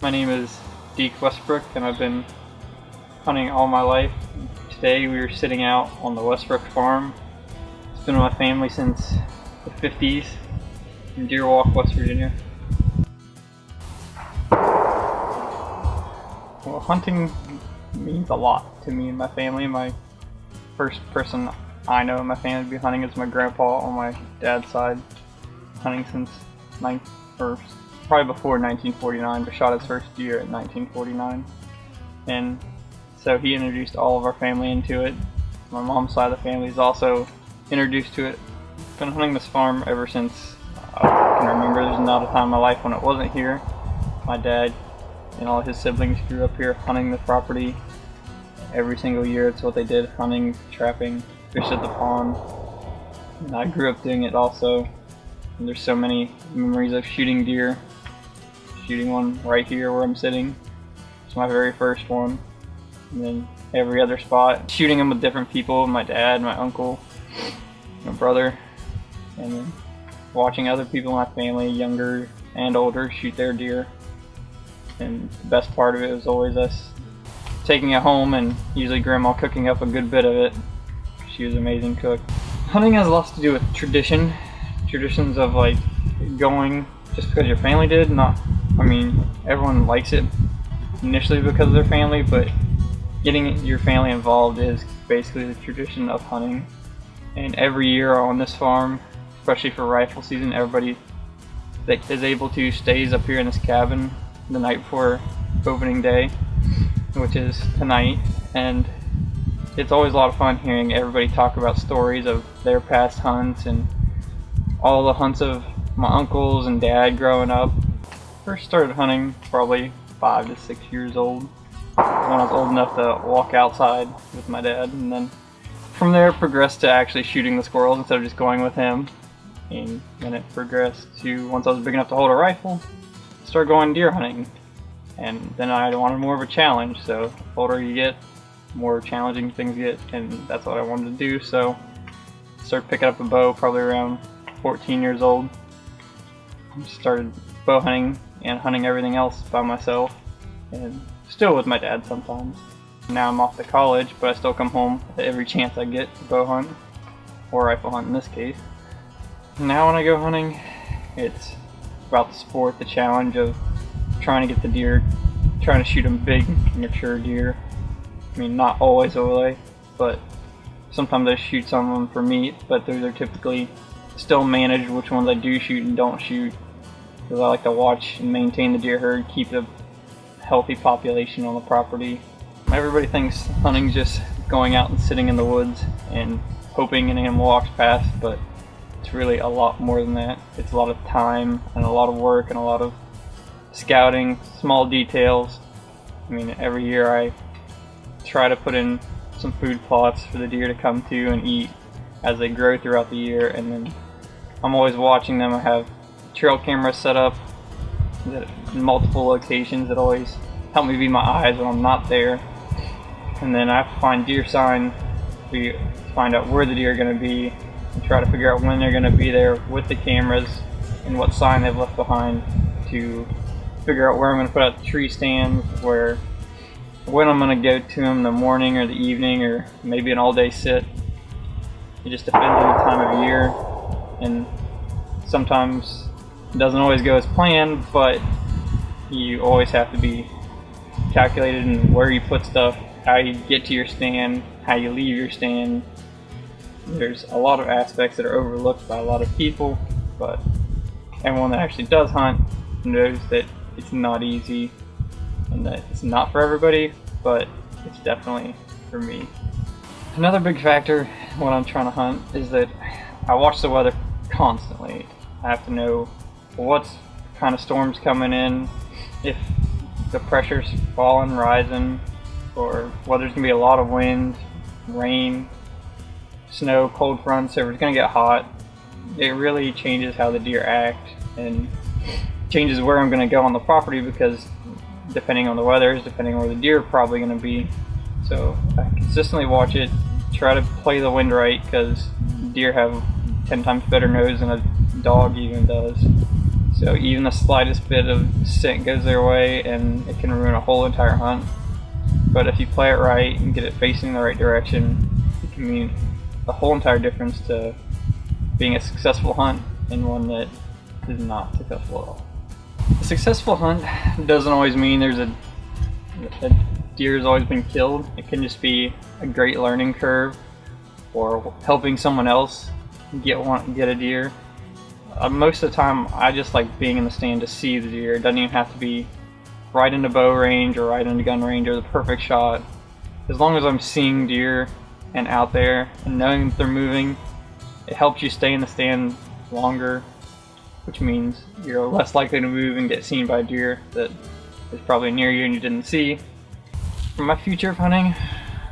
My name is Deke Westbrook and I've been hunting all my life. Today we are sitting out on the Westbrook farm. It's been with my family since the 50s in Deerwalk, West Virginia. Well, hunting means a lot to me and my family. My first person I know in my family to be hunting is my grandpa on my dad's side. Hunting since probably before 1949, but shot his first deer in 1949. And so he introduced all of our family into it. My mom's side of the family is also introduced to it. I've been hunting this farm ever since I can remember. There's not a time in my life when it wasn't here. My dad and all his siblings grew up here hunting the property every single year. It's what they did, hunting, trapping, fish at the pond. And I grew up doing it also. And there's so many memories of shooting deer. Shooting one right here where I'm sitting. It's my very first one. And then every other spot. Shooting them with different people, my dad, my uncle, my brother. And then watching other people in my family, younger and older, shoot their deer. And the best part of it was always us taking it home and usually grandma cooking up a good bit of it. She was an amazing cook. Hunting has lots to do with tradition. Traditions of like going just because your family did, everyone likes it initially because of their family, but getting your family involved is basically the tradition of hunting. And every year on this farm, especially for rifle season, everybody that is able to stays up here in this cabin the night before opening day, which is tonight, and it's always a lot of fun hearing everybody talk about stories of their past hunts and all the hunts of my uncles and dad growing up. First started hunting probably 5 to 6 years old, when I was old enough to walk outside with my dad, and then from there progressed to actually shooting the squirrels instead of just going with him. And then it progressed to, once I was big enough to hold a rifle, start going deer hunting. And then I wanted more of a challenge, so the older you get, more challenging things get, and that's what I wanted to do. So I started picking up a bow probably around 14 years old. Started bow hunting and hunting everything else by myself, and still with my dad sometimes. Now I'm off to college, but I still come home every chance I get to bow hunt, or rifle hunt in this case. Now when I go hunting, it's about the sport, the challenge of trying to get the deer, trying to shoot them big, mature deer. Not always away, but sometimes I shoot some of them for meat, but those are typically still managed which ones I do shoot and don't shoot, because I like to watch and maintain the deer herd, keep a healthy population on the property. Everybody thinks hunting's just going out and sitting in the woods and hoping an animal walks past, but it's really a lot more than that. It's a lot of time and a lot of work and a lot of scouting, small details. Every year I try to put in some food plots for the deer to come to and eat as they grow throughout the year, and then I'm always watching them. I have trail cameras set up in multiple locations that always help me be my eyes when I'm not there. And then I have to find deer sign, we find out where the deer are going to be, and try to figure out when they're going to be there with the cameras and what sign they've left behind, to figure out where I'm going to put out the tree stands, when I'm going to go to them in the morning or the evening, or maybe an all-day sit. It just depends on the time of year, and sometimes it doesn't always go as planned, but you always have to be calculated in where you put stuff, how you get to your stand, how you leave your stand. There's a lot of aspects that are overlooked by a lot of people, but everyone that actually does hunt knows that it's not easy and that it's not for everybody, but it's definitely for me. Another big factor when I'm trying to hunt is that I watch the weather constantly. I have to know what kind of storms coming in, if the pressure's falling, rising, or whether there's going to be a lot of wind, rain, snow, cold fronts, or if it's going to get hot. It really changes how the deer act and changes where I'm going to go on the property, because depending on the weather is depending on where the deer are probably going to be. So I consistently watch it, try to play the wind right, because deer have 10 times better nose than a dog even does. So even the slightest bit of scent goes their way and it can ruin a whole entire hunt. But if you play it right and get it facing the right direction, it can mean a whole entire difference to being a successful hunt and one that is not successful at all. A successful hunt doesn't always mean there's a deer has always been killed. It can just be a great learning curve or helping someone else get a deer. Most of the time I just like being in the stand to see the deer. It doesn't even have to be right into bow range or right into gun range or the perfect shot. As long as I'm seeing deer and out there and knowing that they're moving, it helps you stay in the stand longer, which means you're less likely to move and get seen by a deer that is probably near you and you didn't see. For my future of hunting,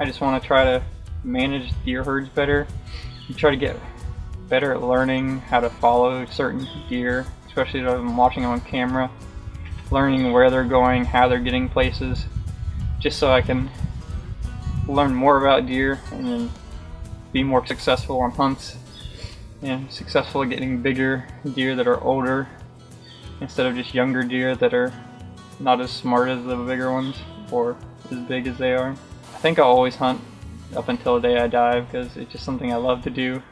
I just want to try to manage deer herds better and try to get better at learning how to follow certain deer, especially if I'm watching them on camera, learning where they're going, how they're getting places, just so I can learn more about deer and then be more successful on hunts and successful at getting bigger deer that are older instead of just younger deer that are not as smart as the bigger ones or as big as they are. I think I'll always hunt up until the day I die because it's just something I love to do.